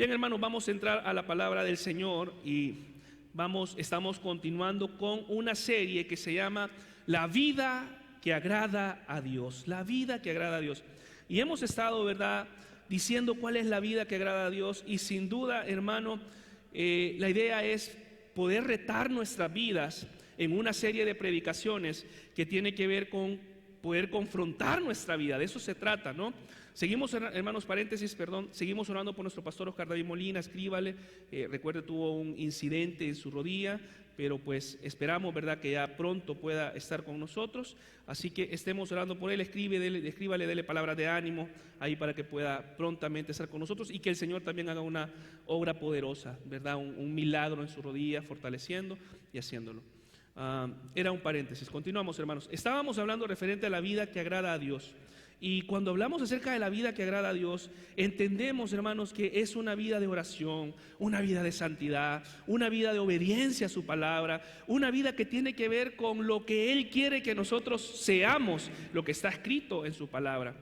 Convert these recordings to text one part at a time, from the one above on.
Bien, hermanos, vamos a entrar a la palabra del Señor y estamos continuando con una serie que se llama La vida que agrada a Dios. La vida que agrada a Dios. Y hemos estado, ¿verdad?, diciendo cuál es la vida que agrada a Dios. Y sin duda, hermano, la idea es poder retar nuestras vidas en una serie de predicaciones que tiene que ver con poder confrontar nuestra vida. De eso se trata, ¿no? Seguimos, hermanos, paréntesis, perdón, seguimos orando por nuestro pastor Oscar David Molina. Escríbale, recuerde, tuvo un incidente en su rodilla, pero pues esperamos, ¿verdad?, que ya pronto pueda estar con nosotros. Así que estemos orando por él. Escríbale, dele palabras de ánimo ahí para que pueda prontamente estar con nosotros y que el Señor también haga una obra poderosa, ¿verdad?, un milagro en su rodilla, fortaleciendo y haciéndolo. Era un paréntesis. Continuamos, hermanos. Estábamos hablando referente a la vida que agrada a Dios. Y cuando hablamos acerca de la vida que agrada a Dios, entendemos, hermanos, que es una vida de oración, una vida de santidad, una vida de obediencia a su palabra, una vida que tiene que ver con lo que Él quiere que nosotros seamos, lo que está escrito en su palabra.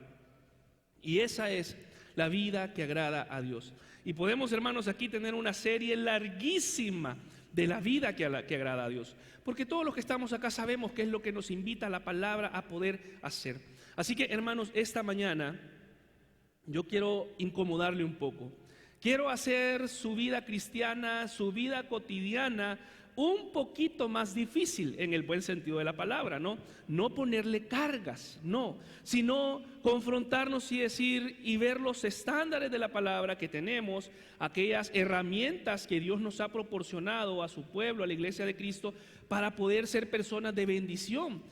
Y esa es la vida que agrada a Dios. Y podemos, hermanos, aquí tener una serie larguísima de la vida que agrada a Dios, porque todos los que estamos acá sabemos qué es lo que nos invita la palabra a poder hacer. Así que, hermanos, esta mañana yo quiero incomodarle un poco. Quiero hacer su vida cristiana, su vida cotidiana, un poquito más difícil en el buen sentido de la palabra, ¿no? No ponerle cargas, no, sino confrontarnos y decir y ver los estándares de la palabra que tenemos, aquellas herramientas que Dios nos ha proporcionado a su pueblo, a la iglesia de Cristo, para poder ser personas de bendición.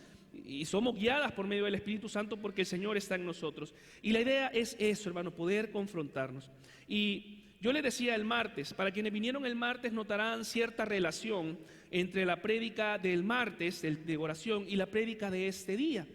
Y somos guiadas por medio del Espíritu Santo porque el Señor está en nosotros. Y la idea es eso, hermano, poder confrontarnos. Y yo le decía el martes, para quienes vinieron el martes notarán cierta relación entre la prédica del martes de oración y la prédica de este día.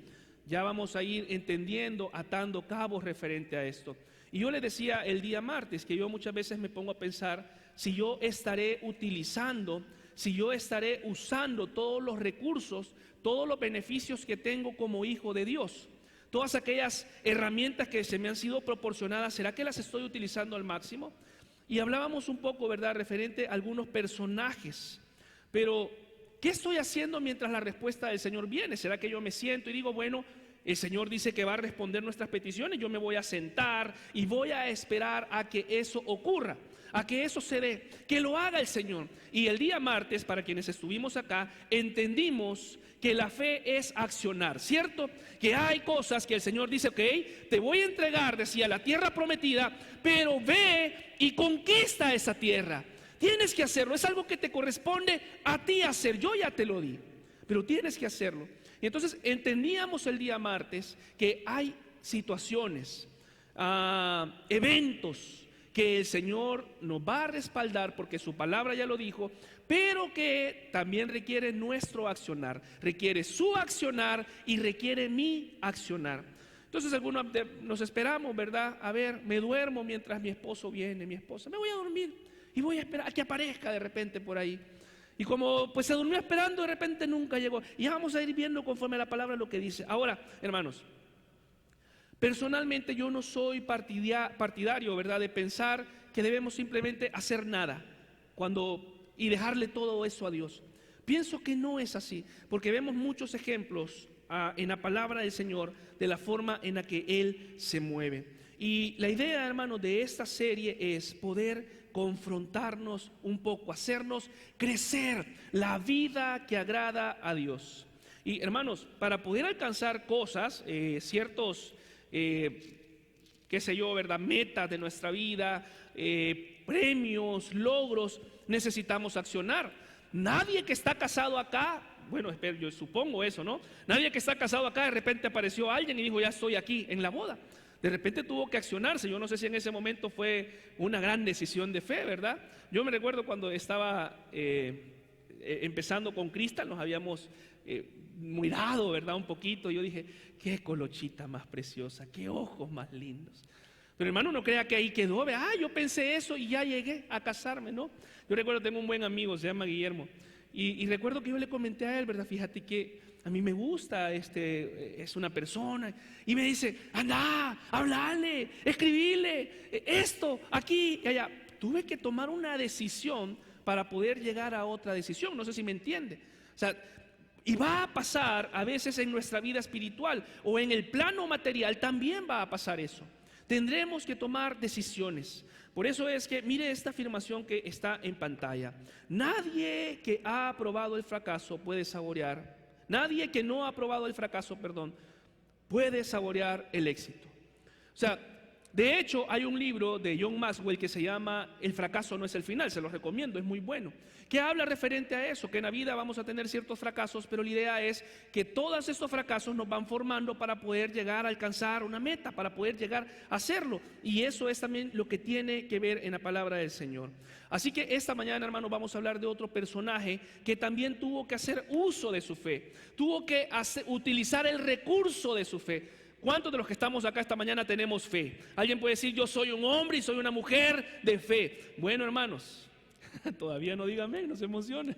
Ya vamos a ir entendiendo, atando cabos referente a esto. Y yo le decía el día martes que yo muchas veces me pongo a pensar si yo estaré utilizando, si yo estaré usando todos los recursos, todos los beneficios que tengo como hijo de Dios, todas aquellas herramientas que se me han sido proporcionadas, ¿será que las estoy utilizando al máximo? Y hablábamos un poco, ¿verdad?, referente a algunos personajes. Pero, ¿qué estoy haciendo mientras la respuesta del Señor viene? ¿Será que yo me siento y digo, bueno, el Señor dice que va a responder nuestras peticiones, yo me voy a sentar y voy a esperar a que eso ocurra, a que eso se dé, que lo haga el Señor? Y el día martes, para quienes estuvimos acá, entendimos que la fe es accionar, ¿cierto? Que hay cosas que el Señor dice, ok, te voy a entregar, decía, la tierra prometida, pero ve y conquista esa tierra. Tienes que hacerlo, es algo que te corresponde a ti hacer, yo ya te lo di, pero tienes que hacerlo. Y entonces entendíamos el día martes que hay situaciones, eventos que el Señor nos va a respaldar porque su palabra ya lo dijo, pero que también requiere nuestro accionar, requiere su accionar y requiere mi accionar. Entonces algunos nos esperamos, ¿verdad? A ver, me duermo mientras mi esposo viene, mi esposa, me voy a dormir y voy a esperar a que aparezca de repente por ahí. Y como pues se durmió esperando, de repente nunca llegó. Y ya vamos a ir viendo conforme a la palabra lo que dice. Ahora, hermanos, personalmente yo no soy partidario, ¿verdad?, de pensar que debemos simplemente hacer nada y dejarle todo eso a Dios. Pienso que no es así, porque vemos muchos ejemplos en la palabra del Señor de la forma en la que Él se mueve. Y la idea, hermanos, de esta serie es poder confrontarnos un poco, hacernos crecer la vida que agrada a Dios. Y hermanos, para poder alcanzar cosas, ciertos qué sé yo, ¿verdad?, metas de nuestra vida, premios, logros, necesitamos accionar. Nadie que está casado acá, bueno, yo supongo eso, ¿no? Nadie que está casado acá de repente apareció alguien y dijo, ya estoy aquí en la boda. De repente tuvo que accionarse. Yo no sé si en ese momento fue una gran decisión de fe, ¿verdad? Yo me recuerdo cuando estaba empezando con Cristal, nos habíamos mirado, ¿verdad?, un poquito. Yo dije, qué colochita más preciosa, qué ojos más lindos. Pero hermano, no crea que ahí quedó, yo pensé eso y ya llegué a casarme, ¿no? Yo recuerdo, tengo un buen amigo, se llama Guillermo, y recuerdo que yo le comenté a él, ¿verdad? Fíjate que a mí me gusta, es una persona, y me dice, anda, hablale, escribile, esto, aquí y allá. tuve que tomar una decisión para poder llegar a otra decisión. No sé si me entiende. O sea, y va a pasar a veces en nuestra vida espiritual o en el plano material, también va a pasar eso. Tendremos que tomar decisiones. Por eso es que mire esta afirmación que está en pantalla. Nadie que ha aprobado el fracaso puede saborear, nadie que no ha aprobado el fracaso, puede saborear el éxito. O sea, de hecho hay un libro de John Maxwell que se llama El fracaso no es el final, se lo recomiendo, es muy bueno, que habla referente a eso, que en la vida vamos a tener ciertos fracasos, pero la idea es que todos estos fracasos nos van formando para poder llegar a alcanzar una meta, para poder llegar a hacerlo, y eso es también lo que tiene que ver en la palabra del Señor. Así que esta mañana, hermanos, vamos a hablar de otro personaje que también tuvo que hacer uso de su fe, tuvo que utilizar el recurso de su fe. ¿Cuántos de los que estamos acá esta mañana tenemos fe? Alguien puede decir, yo soy un hombre y soy una mujer de fe. Bueno, hermanos, todavía no digan amén, no se emocionen.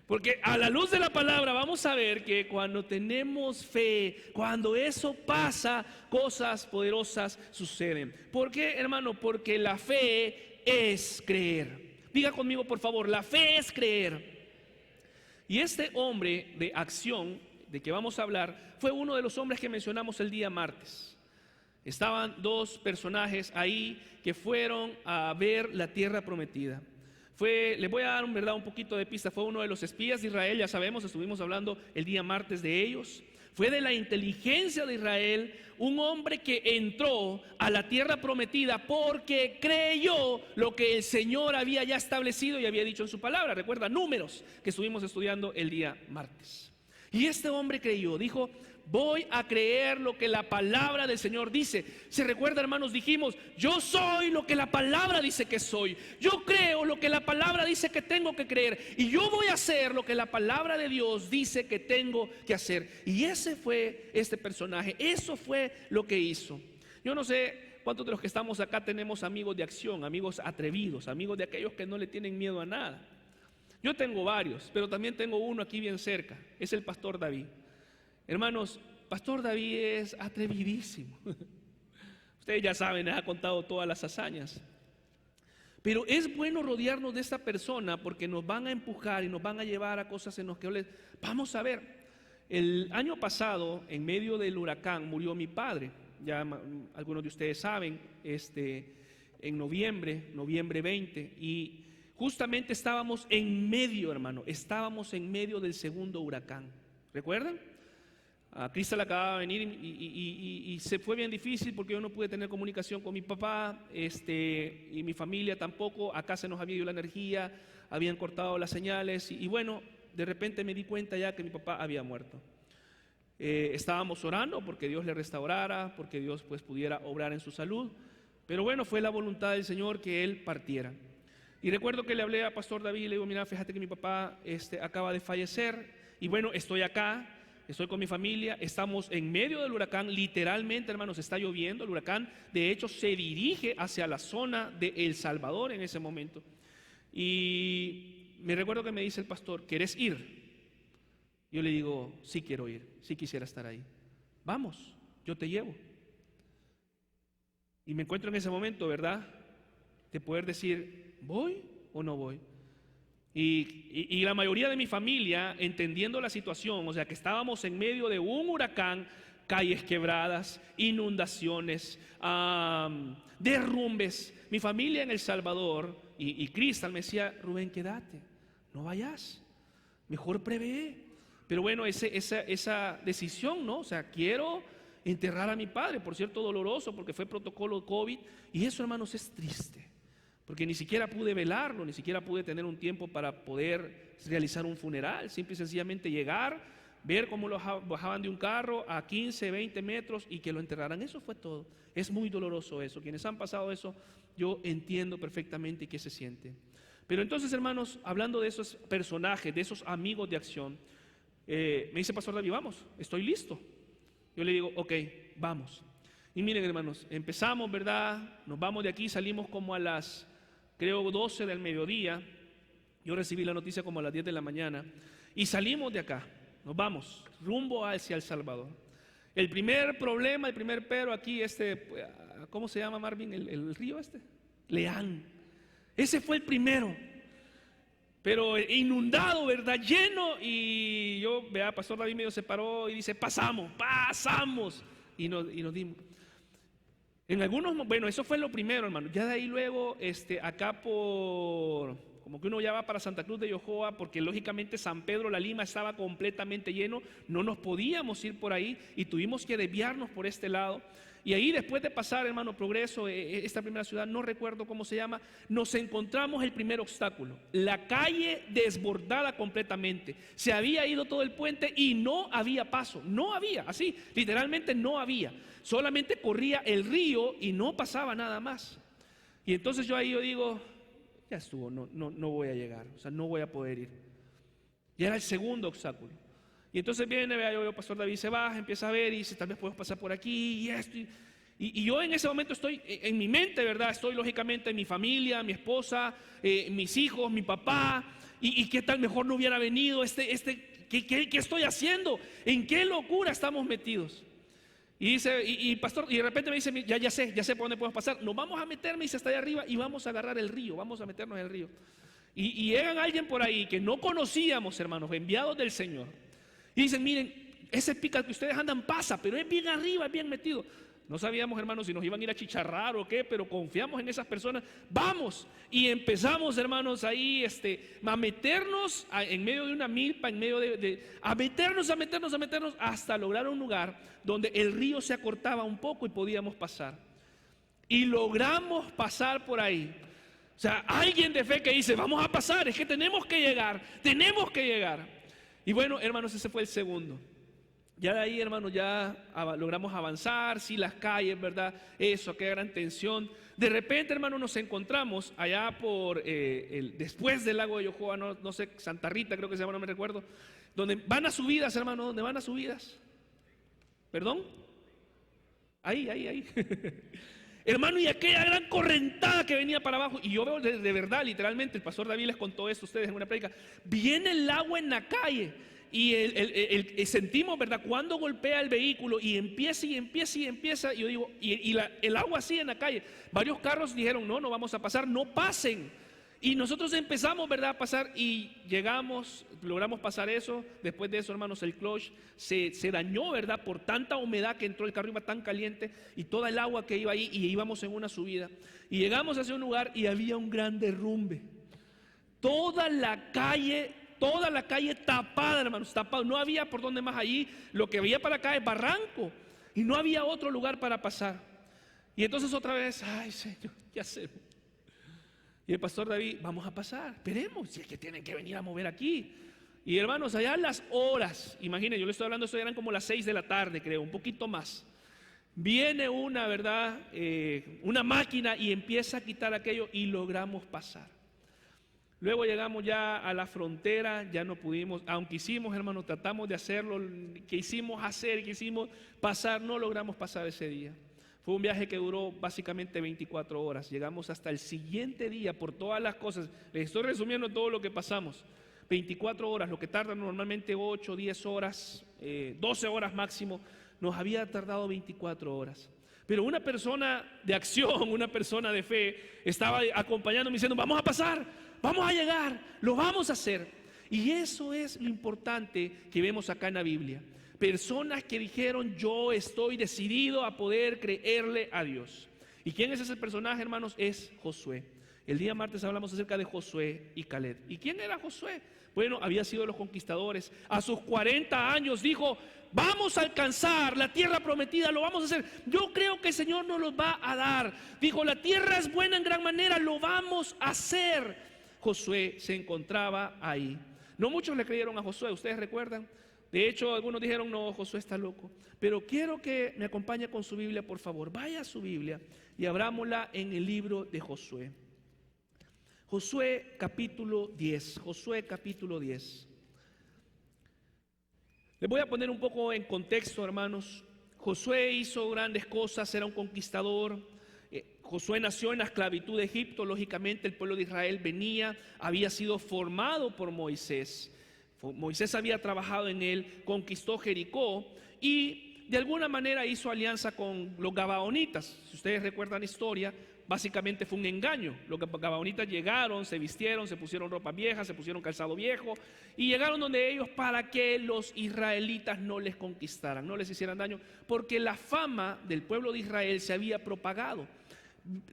Porque a la luz de la palabra vamos a ver que cuando tenemos fe, cuando eso pasa, cosas poderosas suceden. ¿Por qué, hermano? Porque la fe es creer. Diga conmigo, por favor, la fe es creer. Y este hombre de acción de que vamos a hablar fue uno de los hombres que mencionamos el día martes. Estaban dos personajes ahí que fueron a ver la tierra prometida. Les voy a dar un poquito de pista. Fue uno de los espías de Israel, ya sabemos, estuvimos hablando el día martes de ellos. Fue de la inteligencia de Israel, un hombre que entró a la tierra prometida porque creyó lo que el Señor había ya establecido y había dicho en su palabra. Recuerda, Números, que estuvimos estudiando el día martes. Y este hombre creyó, dijo, voy a creer lo que la palabra del Señor dice. Se recuerda, hermanos, dijimos, yo soy lo que la palabra dice que soy. Yo creo lo que la palabra dice que tengo que creer. Y yo voy a hacer lo que la palabra de Dios dice que tengo que hacer. Y ese fue este personaje, eso fue lo que hizo. Yo no sé cuántos de los que estamos acá tenemos amigos de acción, amigos atrevidos, amigos de aquellos que no le tienen miedo a nada. Yo tengo varios, pero también tengo uno aquí bien cerca, es el pastor David. Hermanos, pastor David es atrevidísimo. Ustedes ya saben, ha contado todas las hazañas. Pero es bueno rodearnos de esta persona porque nos van a empujar y nos van a llevar a cosas en las que vamos a ver. El año pasado, en medio del huracán, murió mi padre. Ya algunos de ustedes saben, en noviembre 20, y justamente estábamos en medio, hermano, estábamos en medio del segundo huracán. ¿Recuerdan? Cristal acababa de venir y se fue bien difícil porque yo no pude tener comunicación con mi papá, y mi familia tampoco. Acá se nos había ido la energía, habían cortado las señales y bueno, de repente me di cuenta ya que mi papá había muerto. Estábamos orando porque Dios le restaurara, porque Dios pues pudiera obrar en su salud, pero bueno, fue la voluntad del Señor que él partiera. Y recuerdo que le hablé a pastor David y le digo, mira, fíjate que mi papá acaba de fallecer y bueno, estoy acá, estoy con mi familia, estamos en medio del huracán, literalmente, hermanos, está lloviendo. El huracán de hecho se dirige hacia la zona de El Salvador en ese momento. Y me recuerdo que me dice el pastor, ¿quieres ir? Yo le digo, sí quiero ir, sí quisiera estar ahí. Vamos, yo te llevo. Y me encuentro en ese momento, ¿verdad?, de poder decir, ¿voy o no voy? Y la mayoría de mi familia, entendiendo la situación, o sea que estábamos en medio de un huracán, calles quebradas, inundaciones, derrumbes. Mi familia en El Salvador, y Cristal me decía, Rubén, quédate, no vayas, mejor prevé. Pero bueno, esa decisión, ¿no? O sea, quiero enterrar a mi padre, por cierto, doloroso, porque fue protocolo COVID, y eso, hermanos, es triste. Porque ni siquiera pude velarlo, ni siquiera pude tener un tiempo para poder realizar un funeral. Simple y sencillamente llegar, ver cómo lo bajaban de un carro a 15, 20 metros y que lo enterraran. Eso fue todo. Es muy doloroso eso. Quienes han pasado eso, yo entiendo perfectamente qué se siente. Pero entonces, hermanos, hablando de esos personajes, de esos amigos de acción, me dice pastor David, vamos, estoy listo. Yo le digo, ok, vamos. Y miren, hermanos, empezamos, ¿verdad? Nos vamos de aquí, salimos como a las, creo, 12 del mediodía. Yo recibí la noticia como a las 10 de la mañana. Y salimos de acá, nos vamos, rumbo hacia El Salvador. El primer problema, el primer pero aquí, ¿cómo se llama, Marvin? El río Leán. Ese fue el primero. Pero inundado, ¿verdad? Lleno. Y yo, vea, Pastor David medio se paró y dice, pasamos. Y nos dimos. En algunos, bueno, eso fue lo primero, hermano. Ya de ahí luego, acá como que uno ya va para Santa Cruz de Yojoa, porque lógicamente San Pedro La Lima estaba completamente lleno, no nos podíamos ir por ahí y tuvimos que desviarnos por este lado. Y ahí, después de pasar, hermano, Progreso, esta primera ciudad, no recuerdo cómo se llama, nos encontramos el primer obstáculo: la calle desbordada completamente. Se había ido todo el puente y no había paso, no había, así, literalmente no había. Solamente corría el río y no pasaba nada más. Y entonces yo digo, ya estuvo, no voy a llegar, o sea, no voy a poder ir. Y era el segundo obstáculo. Y entonces viene, vea, yo, Pastor David se baja, empieza a ver y dice, tal vez podemos pasar por aquí y esto. Y yo en ese momento estoy, en mi mente, ¿verdad? Estoy lógicamente en mi familia, mi esposa, mis hijos, mi papá. Y qué tal, mejor no hubiera venido, ¿qué estoy haciendo? ¿En qué locura estamos metidos? Y dice, pastor, y de repente me dice, ya sé por dónde podemos pasar. Nos vamos a meter, me dice, hasta allá arriba y vamos a agarrar el río, vamos a meternos en el río. Y llegan alguien por ahí que no conocíamos, hermanos, enviados del Señor. Y dicen, miren, ese pica que ustedes andan pasa, pero es bien arriba, es bien metido. No sabíamos, hermanos, si nos iban a ir a chicharrar o qué, pero confiamos en esas personas. Vamos, y empezamos, hermanos, ahí a meternos en medio de una milpa, en medio a meternos hasta lograr un lugar donde el río se acortaba un poco y podíamos pasar. Y logramos pasar por ahí. O sea, alguien de fe que dice, vamos a pasar, es que tenemos que llegar. Y bueno, hermanos, ese fue el segundo. Ya de ahí, hermanos, ya logramos avanzar, sí, las calles, ¿verdad? Eso, aquella gran tensión. De repente, hermanos, nos encontramos allá por, después del lago de Yojoa, no sé, Santa Rita creo que se llama, no me recuerdo, donde van a subidas, hermanos, donde van a subidas. ¿Perdón? Ahí. Hermano, y aquella gran correntada que venía para abajo, y yo veo de verdad, literalmente, el pastor David les contó esto a ustedes en una prédica, viene el agua en la calle, y sentimos, ¿verdad?, cuando golpea el vehículo, y empieza, y yo digo, el agua así en la calle, varios carros dijeron, no vamos a pasar, no pasen. Y nosotros empezamos, ¿verdad?, a pasar y logramos pasar eso. Después de eso, hermanos, el clutch se dañó, ¿verdad?, por tanta humedad que entró, el carro iba tan caliente y toda el agua que iba ahí, y íbamos en una subida. Y llegamos hacia un lugar y había un gran derrumbe. Toda la calle tapada, hermanos, tapada. No había por dónde más allí. Lo que había para acá es barranco y no había otro lugar para pasar. Y entonces otra vez, ay Señor, ¿qué hacemos? Y el pastor David, vamos a pasar, esperemos, si es que tienen que venir a mover aquí. Y hermanos, allá las horas, imaginen, yo le estoy hablando, esto eran como las 6 de la tarde, creo, un poquito más. Viene una, ¿verdad?, una máquina y empieza a quitar aquello y logramos pasar. Luego llegamos ya a la frontera, ya no pudimos, aunque hicimos, hermanos, tratamos de hacerlo, quisimos pasar, no logramos pasar ese día. Fue un viaje que duró básicamente 24 horas. Llegamos hasta el siguiente día por todas las cosas. Les estoy resumiendo todo lo que pasamos. 24 horas, lo que tarda normalmente 8, 10 horas, 12 horas máximo, nos había tardado 24 horas. Pero una persona de acción, una persona de fe, estaba acompañándome diciendo, vamos a pasar, vamos a llegar, lo vamos a hacer. Y eso es lo importante que vemos acá en la Biblia. Personas que dijeron, yo estoy decidido a poder creerle a Dios. ¿Y quién es ese personaje, hermanos? Es Josué. El día martes hablamos acerca de Josué y Caleb. ¿Y quién era Josué? Bueno, había sido de los conquistadores. A sus 40 años dijo, vamos a alcanzar la tierra prometida, lo vamos a hacer. Yo creo que el Señor nos los va a dar. Dijo, la tierra es buena en gran manera, lo vamos a hacer. Josué se encontraba ahí. No muchos le creyeron a Josué, ¿ustedes recuerdan? De hecho, algunos dijeron, no, Josué está loco. Pero quiero que me acompañe con su Biblia, por favor. Vaya a su Biblia y abrámosla en el libro de Josué. Josué capítulo 10. Josué capítulo 10. Les voy a poner un poco en contexto, hermanos. Josué hizo grandes cosas, era un conquistador. Josué nació en la esclavitud de Egipto. Lógicamente el pueblo de Israel había sido formado por Moisés. Moisés había trabajado en él, conquistó Jericó y de alguna manera hizo alianza con los gabaonitas. Si ustedes recuerdan la historia, básicamente fue un engaño. Los gabaonitas llegaron, se vistieron, se pusieron ropa vieja, se pusieron calzado viejo y llegaron donde ellos para que los israelitas no les conquistaran, no les hicieran daño, porque la fama del pueblo de Israel se había propagado,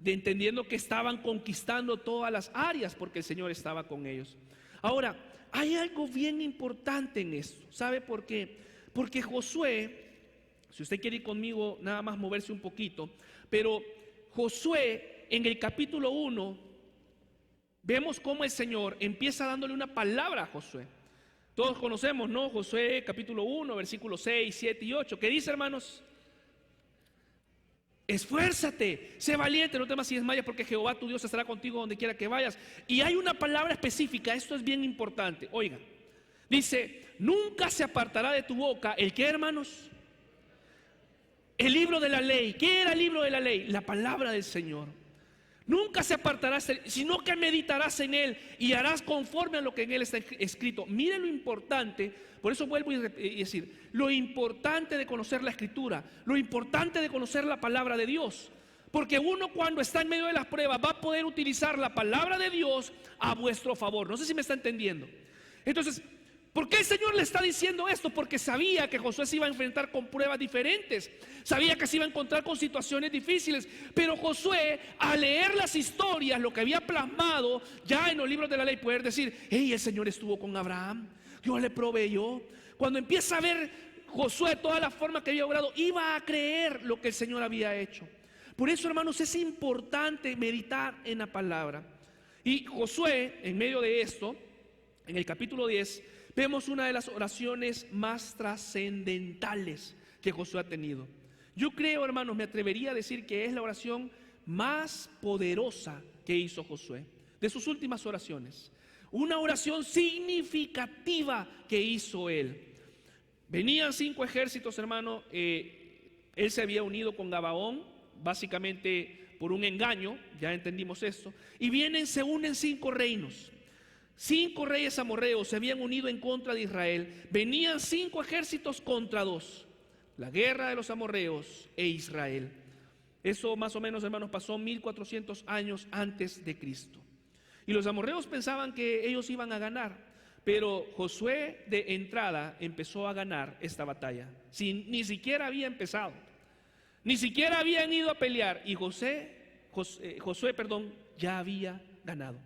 entendiendo que estaban conquistando todas las áreas porque el Señor estaba con ellos. Ahora, hay algo bien importante en esto. ¿Sabe por qué? Porque Josué, si usted quiere ir conmigo, nada más moverse un poquito, pero Josué en el capítulo 1, vemos cómo el Señor empieza dándole una palabra a Josué. Todos conocemos, ¿no? Josué capítulo 1, versículos 6, 7 y 8. ¿Qué dice, hermanos? Esfuérzate, sé valiente, no temas si desmayas, porque Jehová tu Dios estará contigo donde quiera que vayas. Y hay una palabra específica, esto es bien importante. Oiga, dice, nunca se apartará de tu boca el que, hermanos, el libro de la ley. ¿Qué era el libro de la ley? La palabra del Señor. Nunca se apartará, sino que meditarás en él y harás conforme a lo que en él está escrito. Mire lo importante, por eso vuelvo a decir, lo importante de conocer la Escritura, lo importante de conocer la palabra de Dios. Porque uno cuando está en medio de las pruebas va a poder utilizar la palabra de Dios a vuestro favor. No sé si me está entendiendo. Entonces, ¿por qué el Señor le está diciendo esto? Porque sabía que Josué se iba a enfrentar con pruebas diferentes, sabía que se iba a encontrar con situaciones difíciles, pero Josué, al leer las historias, lo que había plasmado ya en los libros de la ley, poder decir, hey, el Señor estuvo con Abraham, Dios le proveyó. Cuando empieza a ver Josué toda la forma que había obrado, iba a creer lo que el Señor había hecho. Por eso, hermanos, es importante meditar en la palabra. Y Josué, en medio de esto, en el capítulo 10, vemos una de las oraciones más trascendentales que Josué ha tenido. Yo creo, hermanos, me atrevería a decir que es la oración más poderosa que hizo Josué, de sus últimas oraciones. Una oración significativa que hizo él. Venían 5 ejércitos, hermano. Él se había unido con Gabaón, básicamente por un engaño, ya entendimos esto. Y se unen 5 reinos. 5 reyes amorreos se habían unido en contra de Israel. Venían 5 ejércitos contra 2. La guerra de los amorreos e Israel. Eso más o menos, hermanos, pasó 1400 años antes de Cristo. Y los amorreos pensaban que ellos iban a ganar, pero Josué de entrada empezó a ganar esta batalla. Ni siquiera había empezado, ni siquiera habían ido a pelear, y Josué, ya había ganado.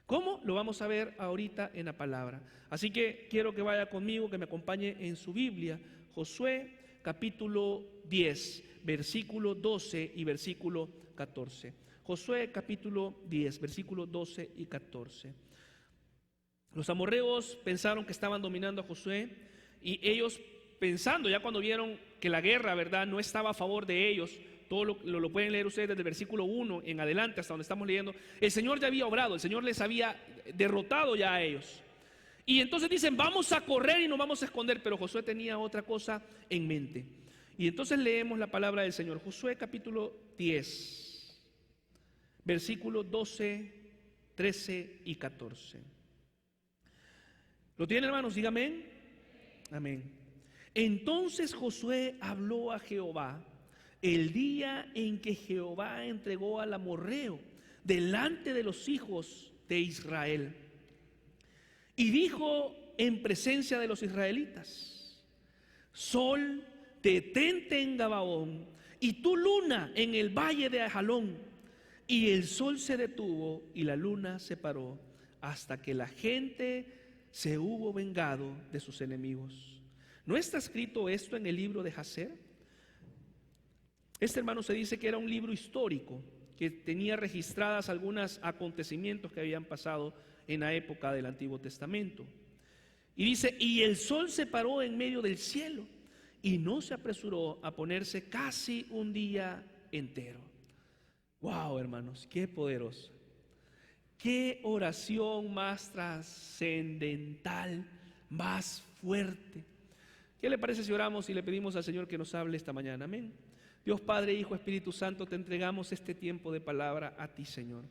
¿Cómo? Lo vamos a ver ahorita en la palabra. Así que quiero que vaya conmigo, que me acompañe en su Biblia. Josué capítulo 10, versículo 12 y versículo 14. Josué capítulo 10, versículo 12 y 14. Los amorreos pensaron que estaban dominando a Josué, y ellos pensando, ya cuando vieron que la guerra, ¿verdad?, no estaba a favor de ellos. Todo lo pueden leer ustedes desde el versículo 1 en adelante hasta donde estamos leyendo. El Señor ya había obrado, el Señor les había derrotado ya a ellos. Y entonces dicen, vamos a correr y nos vamos a esconder. Pero Josué tenía otra cosa en mente. Y entonces leemos la palabra del Señor. Josué capítulo 10, versículos 12, 13 y 14. ¿Lo tienen, hermanos? Dígame. Amén. Entonces Josué habló a Jehová el día en que Jehová entregó al amorreo delante de los hijos de Israel. Y dijo en presencia de los israelitas: Sol, detente en Gabaón, y tú luna en el valle de Ajalón. Y el sol se detuvo y la luna se paró, hasta que la gente se hubo vengado de sus enemigos. ¿No está escrito esto en el libro de Jacer? Este, hermano, se dice que era un libro histórico que tenía registradas algunos acontecimientos que habían pasado en la época del Antiguo Testamento. Y dice, y el sol se paró en medio del cielo y no se apresuró a ponerse casi un día entero. Wow, hermanos, qué poderoso. Qué oración más trascendental, más fuerte. ¿Qué le parece si oramos y le pedimos al Señor que nos hable esta mañana? Amén. Dios Padre, Hijo, Espíritu Santo, te entregamos este tiempo de palabra a ti, Señor.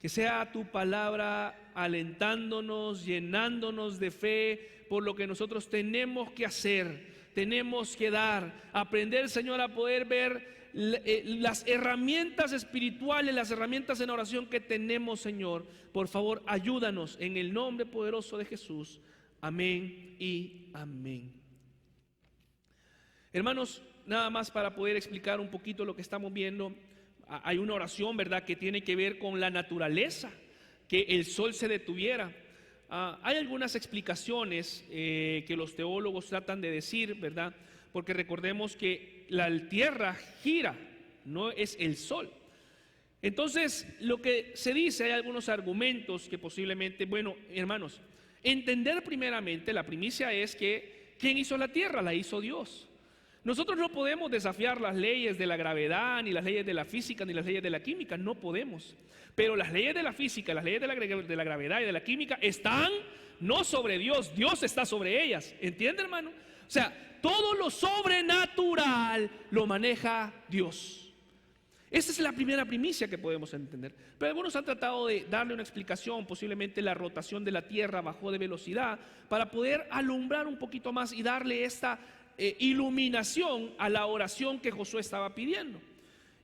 Que sea tu palabra alentándonos, llenándonos de fe por lo que nosotros tenemos que hacer tenemos que dar. Aprender, Señor, a poder ver las herramientas espirituales, las herramientas en oración que tenemos, Señor. Por favor, ayúdanos en el nombre poderoso de Jesús. Amén y amén. Hermanos, nada más para poder explicar un poquito lo que estamos viendo. Hay una oración, ¿verdad?, que tiene que ver con la naturaleza, que el sol se detuviera. Hay algunas explicaciones que los teólogos tratan de decir, ¿verdad?, porque recordemos que la tierra gira, no es el sol. Entonces, lo que se dice, hay algunos argumentos que posiblemente, bueno, hermanos, entender primeramente, la primicia es que ¿quién hizo la tierra? La hizo Dios. Nosotros no podemos desafiar las leyes de la gravedad, ni las leyes de la física, ni las leyes de la química, no podemos. Pero las leyes de la física, las leyes de la gravedad y de la química están no sobre Dios, Dios está sobre ellas. ¿Entiende, hermano? O sea, todo lo sobrenatural lo maneja Dios. Esa es la primera primicia que podemos entender. Pero algunos han tratado de darle una explicación, posiblemente la rotación de la tierra bajó de velocidad, para poder alumbrar un poquito más y darle esta iluminación a la oración que Josué estaba pidiendo.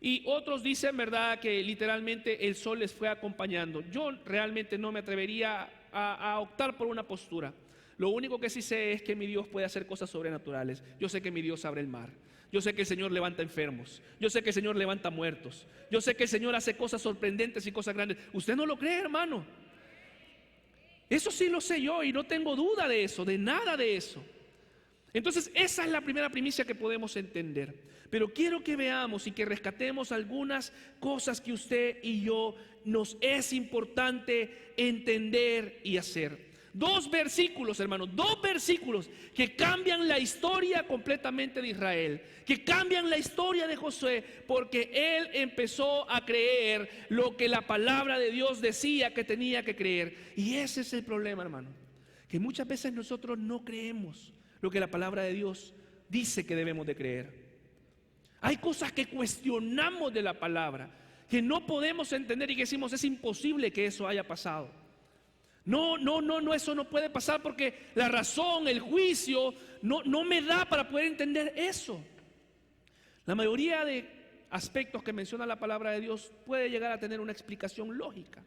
Y otros dicen, verdad, que literalmente el sol les fue acompañando. Yo realmente no me atrevería a optar por una postura. Lo único que sí sé es que mi Dios puede hacer cosas sobrenaturales. Yo sé que mi Dios abre el mar. Yo sé que el Señor levanta enfermos. Yo sé que el Señor levanta muertos. Yo sé que el Señor hace cosas sorprendentes y cosas grandes. ¿Usted no lo cree, hermano? Eso sí lo sé yo y no tengo duda de eso, de nada de eso. Entonces esa es la primera primicia que podemos entender. Pero quiero que veamos y que rescatemos algunas cosas que usted y yo nos es importante entender y hacer. Dos versículos, hermanos, dos versículos que cambian la historia completamente de Israel, que cambian la historia de Josué, porque él empezó a creer lo que la palabra de Dios decía que tenía que creer. Y ese es el problema, hermano, que muchas veces nosotros no creemos lo que la palabra de Dios dice que debemos de creer. Hay cosas que cuestionamos de la palabra, que no podemos entender y que decimos es imposible que eso haya pasado. No, eso no puede pasar porque la razón, el juicio no me da para poder entender eso. La mayoría de aspectos que menciona la palabra de Dios puede llegar a tener una explicación lógica,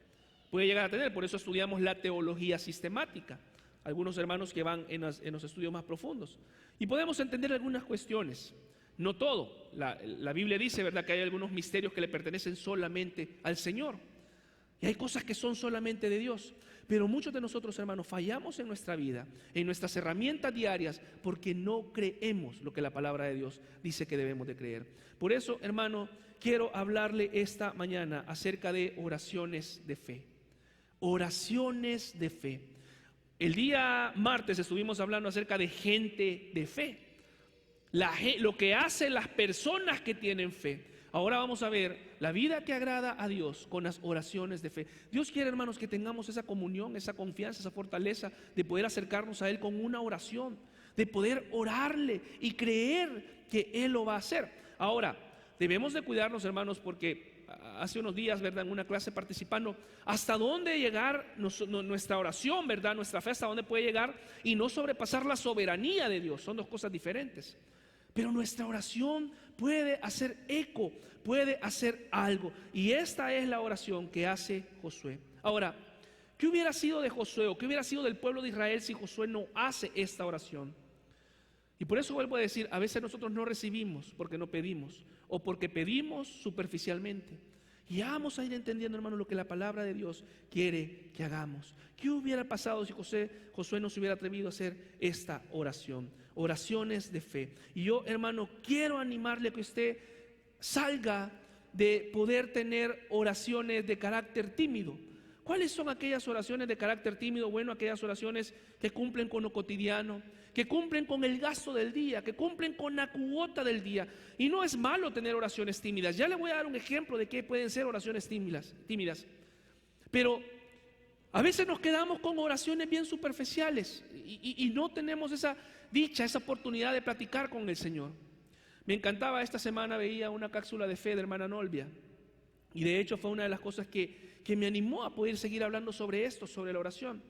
puede llegar a tener, por eso estudiamos la teología sistemática. Algunos hermanos que van en los estudios más profundos y podemos entender algunas cuestiones, no todo. La Biblia dice, ¿verdad?, que hay algunos misterios que le pertenecen solamente al Señor y hay cosas que son solamente de Dios. Pero muchos de nosotros, hermanos, fallamos en nuestra vida, en nuestras herramientas diarias, porque no creemos lo que la palabra de Dios dice que debemos de creer. Por eso, hermano, quiero hablarle esta mañana acerca de oraciones de fe. Oraciones de fe. El día martes estuvimos hablando acerca de gente de fe, lo que hacen las personas que tienen fe. Ahora vamos a ver la vida que agrada a Dios con las oraciones de fe. Dios quiere, hermanos, que tengamos esa comunión, esa confianza, esa fortaleza de poder acercarnos a Él con una oración, de poder orarle y creer que Él lo va a hacer. Ahora, debemos de cuidarnos, hermanos, porque hace unos días, ¿verdad?, en una clase participando, hasta dónde llegar nuestra oración, ¿verdad?, nuestra fe, hasta dónde puede llegar y no sobrepasar la soberanía de Dios. Son dos cosas diferentes. Pero nuestra oración puede hacer eco, puede hacer algo. Y esta es la oración que hace Josué. Ahora, ¿qué hubiera sido de Josué o qué hubiera sido del pueblo de Israel si Josué no hace esta oración? Y por eso vuelvo a decir, a veces nosotros no recibimos porque no pedimos o porque pedimos superficialmente. Y vamos a ir entendiendo, hermano, lo que la palabra de Dios quiere que hagamos. ¿Qué hubiera pasado si Josué no se hubiera atrevido a hacer esta oración? Oraciones de fe. Y yo, hermano, quiero animarle a que usted salga de poder tener oraciones de carácter tímido. ¿Cuáles son aquellas oraciones de carácter tímido? Bueno, aquellas oraciones que cumplen con lo cotidiano, que cumplen con el gasto del día, que cumplen con la cuota del día. Y no es malo tener oraciones tímidas. Ya le voy a dar un ejemplo de qué pueden ser oraciones tímidas. Pero a veces nos quedamos con oraciones bien superficiales y no tenemos esa dicha, esa oportunidad de platicar con el Señor. Me encantaba, esta semana veía una cápsula de fe de hermana Nolvia. Y de hecho fue una de las cosas que me animó a poder seguir hablando sobre esto, sobre la oración.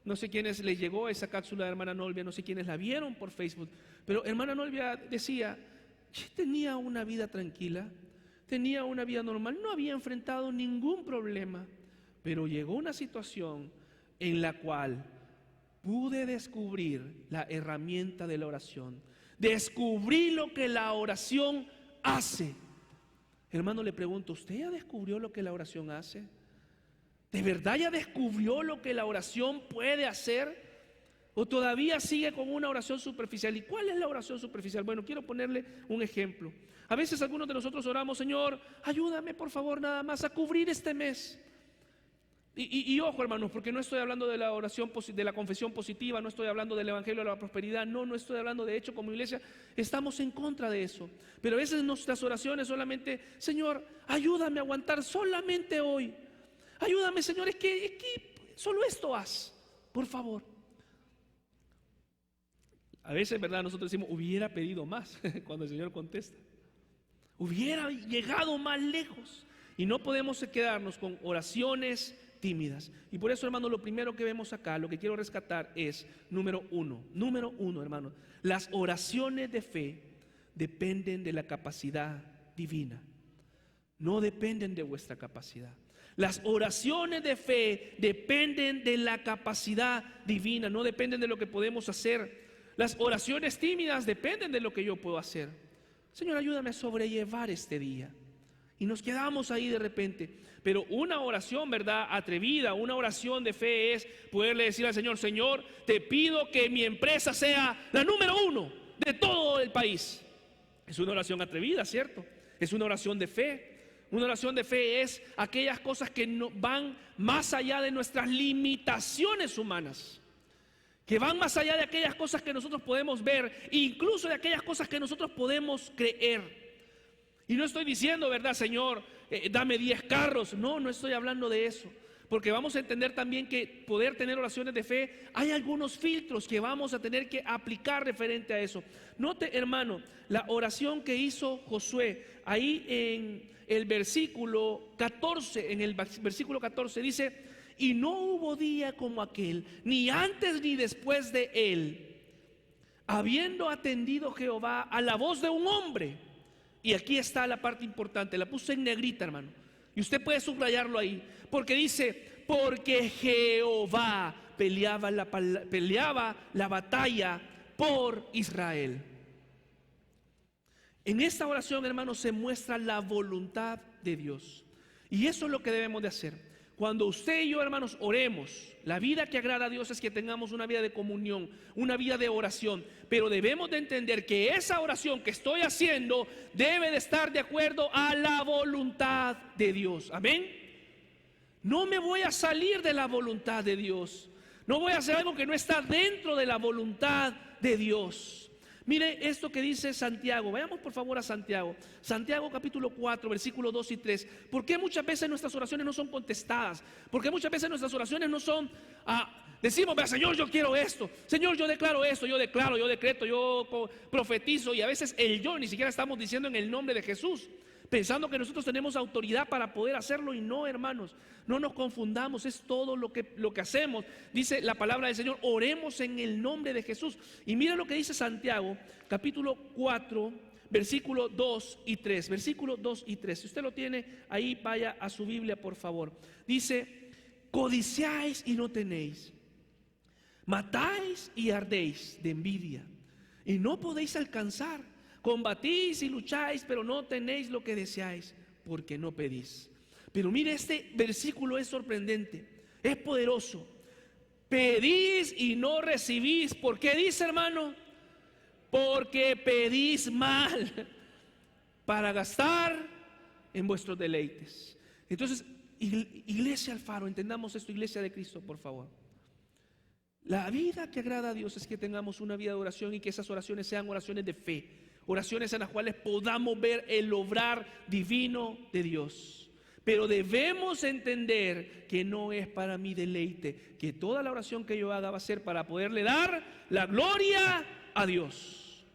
No sé quiénes les llegó esa cápsula de hermana Nolvia, no sé quiénes la vieron por Facebook, pero hermana Nolvia decía: yo tenía una vida tranquila, tenía una vida normal, no había enfrentado ningún problema, pero llegó una situación en la cual pude descubrir la herramienta de la oración. Descubrí lo que la oración hace. Hermano, le pregunto, ¿usted ya descubrió lo que la oración hace? ¿De verdad ya descubrió lo que la oración puede hacer? ¿O todavía sigue con una oración superficial? ¿Y cuál es la oración superficial? Bueno, quiero ponerle un ejemplo. A veces algunos de nosotros oramos: Señor, ayúdame por favor nada más a cubrir este mes. Y ojo, hermanos, porque no estoy hablando de la oración, de la confesión positiva, no estoy hablando del evangelio de la prosperidad, no estoy hablando. De hecho, como iglesia estamos en contra de eso. Pero a veces nuestras oraciones solamente: Señor, ayúdame a aguantar solamente hoy. Ayúdame, Señor, es que solo esto haz, por favor. A veces, ¿verdad?, nosotros decimos: hubiera pedido más cuando el Señor contesta. Hubiera llegado más lejos. Y no podemos quedarnos con oraciones tímidas. Y por eso, hermano, lo primero que vemos acá, lo que quiero rescatar es, número uno, hermano, las oraciones de fe dependen de la capacidad divina. No dependen de vuestra capacidad. Las oraciones de fe dependen de la capacidad divina, no dependen de lo que podemos hacer. Las oraciones tímidas dependen de lo que yo puedo hacer. Señor, ayúdame a sobrellevar este día. Y nos quedamos ahí de repente. Pero una oración, ¿verdad?, atrevida, una oración de fe es poderle decir al Señor: Señor, te pido que mi empresa sea la número 1 de todo el país. Es una oración atrevida, ¿cierto? Es una oración de fe. Una oración de fe es aquellas cosas que no van más allá de nuestras limitaciones humanas, que van más allá de aquellas cosas que nosotros podemos ver, incluso de aquellas cosas que nosotros podemos creer. Y no estoy diciendo, ¿verdad, Señor, dame 10 carros? No estoy hablando de eso. Porque vamos a entender también que poder tener oraciones de fe, hay algunos filtros que vamos a tener que aplicar referente a eso. Note, hermano, la oración que hizo Josué, ahí en el versículo 14, dice: y no hubo día como aquel, ni antes ni después de él, habiendo atendido Jehová a la voz de un hombre. Y aquí está la parte importante, la puse en negrita, hermano, y usted puede subrayarlo ahí, porque dice: porque Jehová peleaba la batalla por Israel. En esta oración, hermano, se muestra la voluntad de Dios. Y eso es lo que debemos de hacer. Cuando usted y yo, hermanos, oremos, la vida que agrada a Dios es que tengamos una vida de comunión, una vida de oración. Pero debemos de entender que esa oración que estoy haciendo debe de estar de acuerdo a la voluntad de Dios. Amén. No me voy a salir de la voluntad de Dios. No voy a hacer algo que no está dentro de la voluntad de Dios. Mire esto que dice Santiago. Vayamos por favor a Santiago. Santiago capítulo 4, versículos 2 y 3. ¿Por qué muchas veces nuestras oraciones no son contestadas? ¿Por qué muchas veces nuestras oraciones no son... decimos: vea, Señor, yo quiero esto. Señor, yo declaro esto, yo declaro, yo decreto, yo profetizo. Y a veces el yo ni siquiera estamos diciendo en el nombre de Jesús, pensando que nosotros tenemos autoridad para poder hacerlo. Y no, hermanos, no nos confundamos. Es todo lo que hacemos. Dice la palabra del Señor: oremos en el nombre de Jesús. Y mira lo que dice Santiago capítulo 4, versículo 2 y 3. Versículo 2 y 3. Si usted lo tiene ahí, vaya a su Biblia, por favor. Dice: codiciáis y no tenéis, matáis y ardéis de envidia y no podéis alcanzar. Combatís y lucháis, pero no tenéis lo que deseáis, porque no pedís. Pero mire, este versículo es sorprendente, es poderoso. Pedís y no recibís. ¿Por qué dice, hermano? Porque pedís mal, para gastar en vuestros deleites. Entonces, iglesia Alfaro, entendamos esto, iglesia de Cristo, por favor. La vida que agrada a Dios es que tengamos una vida de oración y que esas oraciones sean oraciones de fe. Oraciones en las cuales podamos ver el obrar divino de Dios. Pero debemos entender que no es para mi deleite, que toda la oración que yo haga va a ser para poderle dar la gloria a Dios.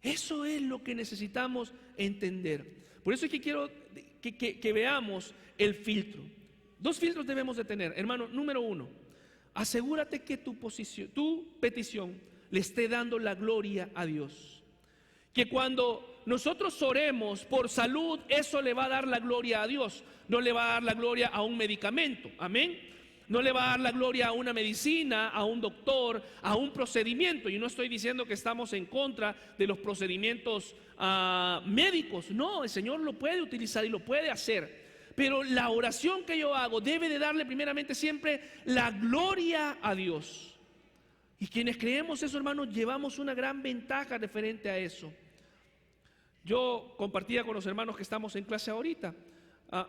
Eso es lo que necesitamos entender. Por eso es que quiero que veamos el filtro. 2 filtros debemos de tener, hermano. Número 1, asegúrate que tu petición le esté dando la gloria a Dios. Que cuando nosotros oremos por salud, eso le va a dar la gloria a Dios. No le va a dar la gloria a un medicamento, amén. No le va a dar la gloria a una medicina, a un doctor, a un procedimiento. Y no estoy diciendo que estamos en contra de los procedimientos médicos. No, el Señor lo puede utilizar y lo puede hacer. Pero la oración que yo hago debe de darle primeramente siempre la gloria a Dios. Y quienes creemos eso, hermanos, llevamos una gran ventaja referente a eso. Yo compartía con los hermanos que estamos en clase ahorita.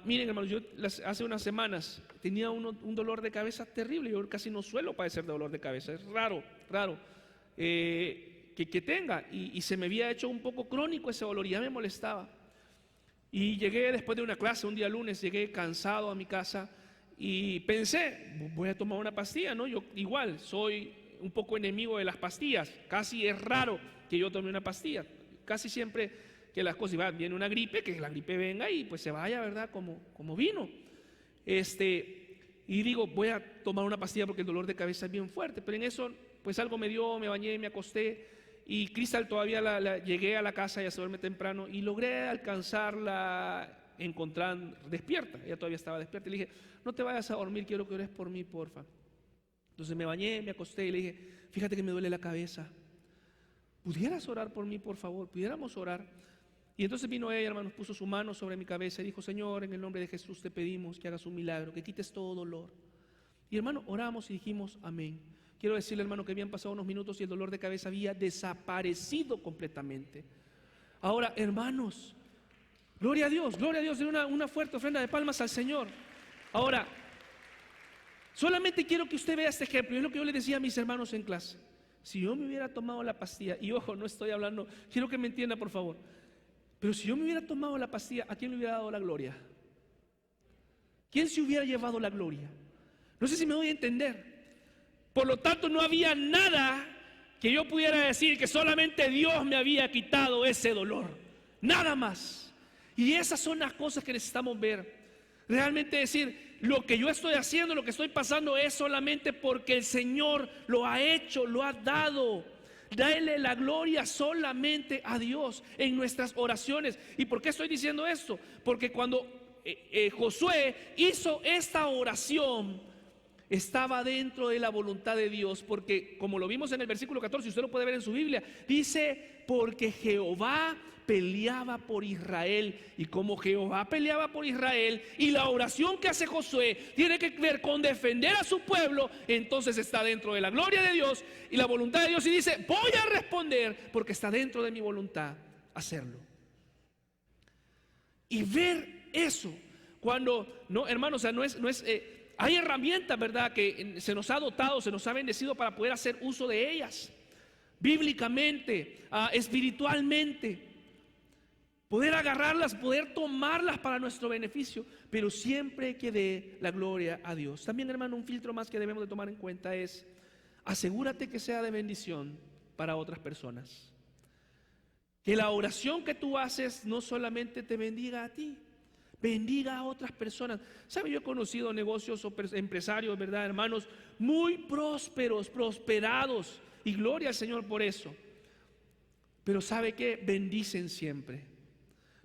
Miren, hermanos, yo hace unas semanas tenía un dolor de cabeza terrible. Yo casi no suelo padecer de dolor de cabeza. Es raro que tenga. Y se me había hecho un poco crónico ese dolor y ya me molestaba. Y llegué después de una clase, un día lunes, llegué cansado a mi casa y pensé, voy a tomar una pastilla, ¿no? Yo igual soy un poco enemigo de las pastillas. Casi es raro que yo tome una pastilla. Casi siempre que las cosas, viene una gripe, que la gripe venga y pues se vaya, ¿verdad? Como vino. Y digo, voy a tomar una pastilla porque el dolor de cabeza es bien fuerte. Pero en eso, pues algo me dio, me bañé, me acosté. Y Cristal todavía llegué a la casa, ya se duerme temprano, y logré alcanzarla, encontrar despierta. Ella todavía estaba despierta. Y le dije, no te vayas a dormir, quiero que ores por mí, porfa. Entonces me bañé, me acosté y le dije, fíjate que me duele la cabeza. ¿Pudieras orar por mí, por favor? ¿Pudiéramos orar? Y entonces vino ella, hermanos, puso su mano sobre mi cabeza y dijo, Señor, en el nombre de Jesús te pedimos que hagas un milagro, que quites todo dolor. Y hermano, oramos y dijimos amén. Quiero decirle, hermano, que habían pasado unos minutos y el dolor de cabeza había desaparecido completamente. Ahora, hermanos, gloria a Dios, den una fuerte ofrenda de palmas al Señor. Ahora, solamente quiero que usted vea este ejemplo. Es lo que yo le decía a mis hermanos en clase. Si yo me hubiera tomado la pastilla, y ojo, no estoy hablando, quiero que me entienda por favor, pero si yo me hubiera tomado la pastilla, ¿a quién le hubiera dado la gloria? ¿Quién se hubiera llevado la gloria? No sé si me doy a entender. Por lo tanto, no había nada que yo pudiera decir que solamente Dios me había quitado ese dolor. Nada más. Y esas son las cosas que necesitamos ver. Realmente decir, lo que yo estoy haciendo, lo que estoy pasando es solamente porque el Señor lo ha hecho, lo ha dado. Dale la gloria solamente a Dios en nuestras oraciones. ¿Y por qué estoy diciendo esto? Porque cuando Josué hizo esta oración, estaba dentro de la voluntad de Dios, porque como lo vimos en el versículo 14, usted lo puede ver en su Biblia, dice, porque Jehová peleaba por Israel. Y como Jehová peleaba por Israel, y la oración que hace Josué tiene que ver con defender a su pueblo, entonces está dentro de la gloria de Dios y la voluntad de Dios, y dice, voy a responder porque está dentro de mi voluntad hacerlo. Y ver eso, cuando, no, hermanos, o sea, no es hay herramientas, ¿verdad?, que se nos ha dotado, se nos ha bendecido para poder hacer uso de ellas, bíblicamente, espiritualmente, poder agarrarlas, poder tomarlas para nuestro beneficio, pero siempre que dé la gloria a Dios. También, hermano, un filtro más que debemos de tomar en cuenta es, asegúrate que sea de bendición para otras personas. Que la oración que tú haces no solamente te bendiga a ti, bendiga a otras personas. ¿Sabe? Yo he conocido negocios o empresarios, ¿verdad, hermanos? Muy prósperos, prosperados, y gloria al Señor por eso. Pero ¿sabe qué? Bendicen siempre.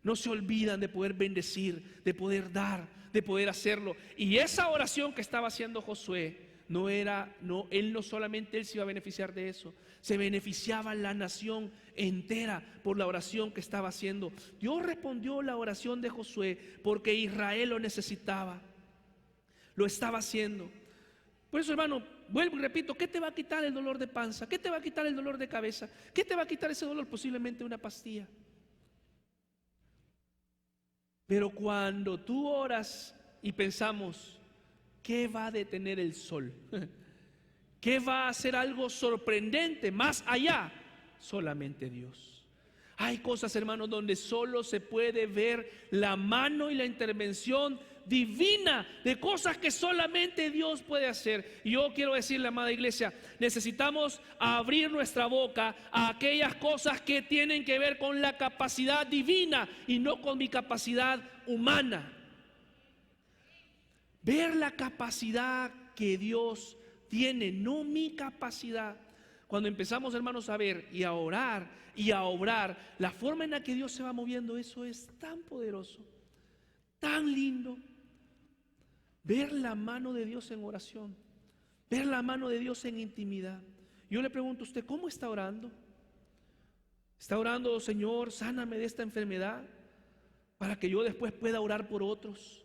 No se olvidan de poder bendecir, de poder dar, de poder hacerlo. Y esa oración que estaba haciendo Josué, él no solamente él se iba a beneficiar de eso, se beneficiaba la nación entera por la oración que estaba haciendo. Dios respondió la oración de Josué porque Israel lo necesitaba, lo estaba haciendo. Por eso, hermano, vuelvo y repito, ¿qué te va a quitar el dolor de panza? ¿Qué te va a quitar el dolor de cabeza? ¿Qué te va a quitar ese dolor? Posiblemente una pastilla. Pero cuando tú oras y pensamos, ¿qué va a detener el sol? ¿Qué va a hacer algo sorprendente más allá? Solamente Dios. Hay cosas, hermanos, donde solo se puede ver la mano y la intervención divina de cosas que solamente Dios puede hacer. Y yo quiero decirle, amada iglesia, necesitamos abrir nuestra boca a aquellas cosas que tienen que ver con la capacidad divina y no con mi capacidad humana. Ver la capacidad que Dios tiene, no mi capacidad. Cuando empezamos, hermanos, a ver y a orar y a obrar, la forma en la que Dios se va moviendo, eso es tan poderoso, tan lindo. Ver la mano de Dios en oración, ver la mano de Dios en intimidad. Yo le pregunto a usted, ¿cómo está orando? ¿Está orando, Señor, sáname de esta enfermedad para que yo después pueda orar por otros?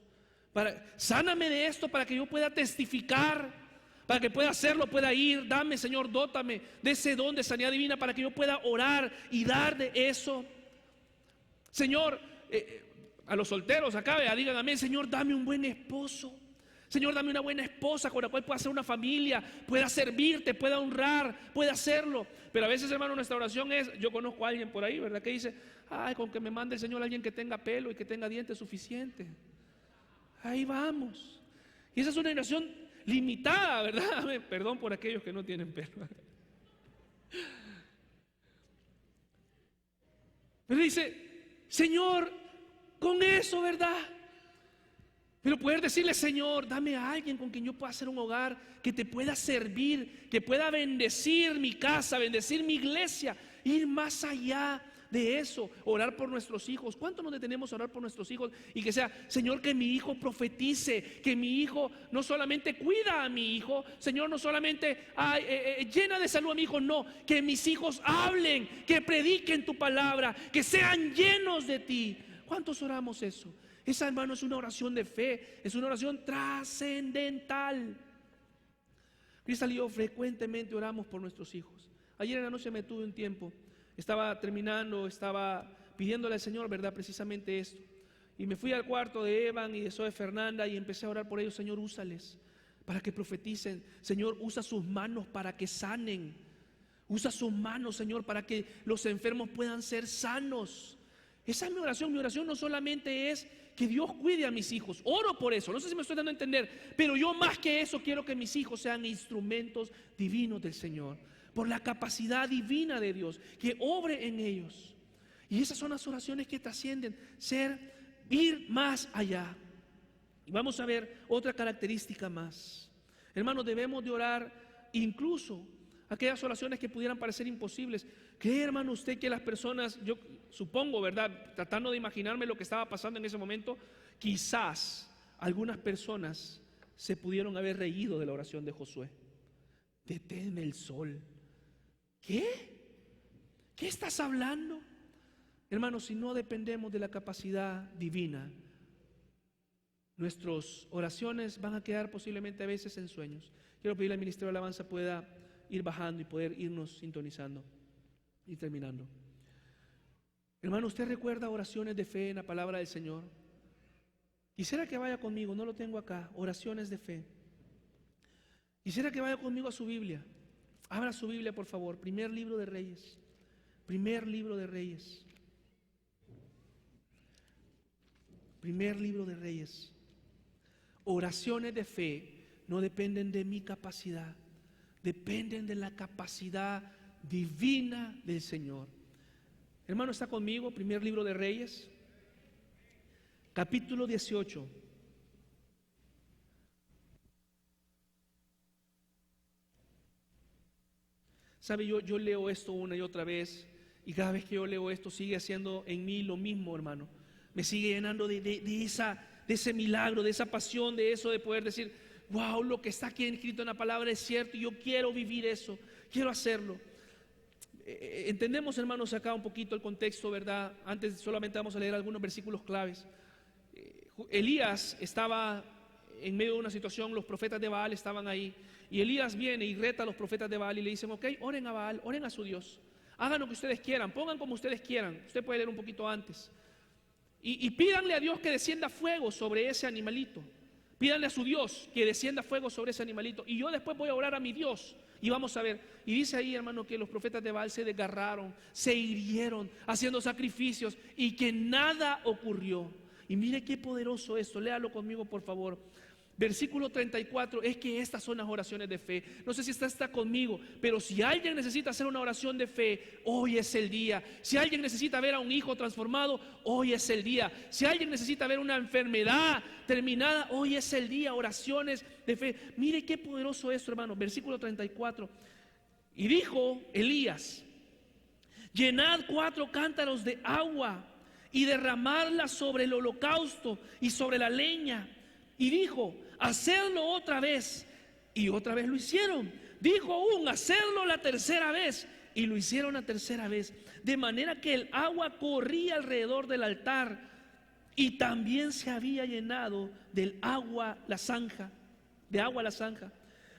Sáname de esto para que yo pueda testificar, para que pueda hacerlo, pueda ir. Dame, Señor, dótame de ese don de sanidad divina para que yo pueda orar y dar de eso. Señor, a los solteros acá, digan amén. Señor, dame un buen esposo. Señor, dame una buena esposa con la cual pueda hacer una familia, pueda servirte, pueda honrar, pueda hacerlo. Pero a veces, hermano, nuestra oración es, yo conozco a alguien por ahí, ¿verdad? Que dice, ay, con que me mande el Señor a alguien que tenga pelo y que tenga dientes suficientes. Ahí vamos. Y esa es una oración limitada, ¿verdad? Perdón por aquellos que no tienen pelo. Pero dice, Señor, con eso, ¿verdad? Pero poder decirle, Señor, dame a alguien con quien yo pueda hacer un hogar que te pueda servir, que pueda bendecir mi casa, bendecir mi iglesia, ir más allá de eso, orar por nuestros hijos. ¿Cuánto nos detenemos a orar por nuestros hijos? Y que sea, Señor, que mi hijo profetice, que mi hijo no solamente cuida a mi hijo, Señor, no solamente llena de salud a mi hijo, no, que mis hijos hablen, que prediquen tu palabra, que sean llenos de ti. ¿Cuántos oramos eso? Esa, hermano, es una oración de fe, es una oración trascendental. Cristal y yo frecuentemente oramos por nuestros hijos. Ayer en la noche me tuve un tiempo, estaba terminando, estaba pidiéndole al Señor, ¿verdad? Precisamente esto. Y me fui al cuarto de Evan y de Zoe Fernanda y empecé a orar por ellos. Señor, úsales para que profeticen. Señor, usa sus manos para que sanen. Usa sus manos, Señor, para que los enfermos puedan ser sanos. Esa es mi oración. Mi oración no solamente es que Dios cuide a mis hijos, oro por eso, no sé si me estoy dando a entender, pero yo más que eso quiero que mis hijos sean instrumentos divinos del Señor, por la capacidad divina de Dios, que obre en ellos. Y esas son las oraciones que trascienden, ir más allá. Y vamos a ver otra característica más. Hermanos, debemos de orar incluso aquellas oraciones que pudieran parecer imposibles. ¿Cree, hermano, usted que las personas, yo supongo, ¿verdad? Tratando de imaginarme lo que estaba pasando en ese momento, quizás algunas personas se pudieron haber reído de la oración de Josué. Deténme el sol. ¿Qué? ¿Qué estás hablando? Hermanos, si no dependemos de la capacidad divina, nuestras oraciones van a quedar posiblemente a veces en sueños. Quiero pedirle al Ministerio de Alabanza pueda ir bajando y poder irnos sintonizando y terminando. Hermano, ¿usted recuerda oraciones de fe en la palabra del Señor? Quisiera que vaya conmigo, no lo tengo acá, oraciones de fe. Quisiera que vaya conmigo a su Biblia. Abra su Biblia, por favor. Primer libro de Reyes. Primer libro de Reyes. Primer libro de Reyes. Oraciones de fe no dependen de mi capacidad, dependen de la capacidad divina del Señor. Hermano, ¿está conmigo? Primer libro de Reyes, capítulo 18. Sabe, yo leo esto una y otra vez, y cada vez que yo leo esto sigue haciendo en mí lo mismo, hermano. Me sigue llenando de ese milagro, de esa pasión, de eso, de poder decir, wow, lo que está aquí escrito en la palabra es cierto, y yo quiero vivir eso, quiero hacerlo. Entendemos, hermanos, acá un poquito el contexto, ¿verdad? Antes solamente vamos a leer algunos versículos claves. Elías estaba en medio de una situación, los profetas de Baal estaban ahí, y Elías viene y reta a los profetas de Baal y le dicen, ok, oren a Baal, oren a su Dios, hagan lo que ustedes quieran, pongan como ustedes quieran. Usted puede leer un poquito antes. Y pídanle a Dios que descienda fuego sobre ese animalito. Pídanle a su Dios que descienda fuego sobre ese animalito. Y yo después voy a orar a mi Dios. Y vamos a ver. Y dice ahí, hermano, que los profetas de Baal se desgarraron, se hirieron, haciendo sacrificios, y que nada ocurrió. Y mire qué poderoso esto. Léalo conmigo, por favor. Versículo 34, es que estas son las oraciones de fe. No sé si está conmigo, pero si alguien necesita hacer una oración de fe, hoy es el día. Si alguien necesita ver a un hijo transformado, hoy es el día. Si alguien necesita ver una enfermedad terminada, hoy es el día. Oraciones de fe. Mire qué poderoso es, hermano. Versículo 34. Y dijo Elías: llenad 4 cántaros de agua y derramadla sobre el holocausto y sobre la leña. Y dijo: hacedlo otra vez. Y otra vez lo hicieron. Dijo aún: hacedlo la tercera vez. Y lo hicieron la tercera vez. De manera que el agua corría alrededor del altar, y también se había llenado del agua la zanja, de agua la zanja.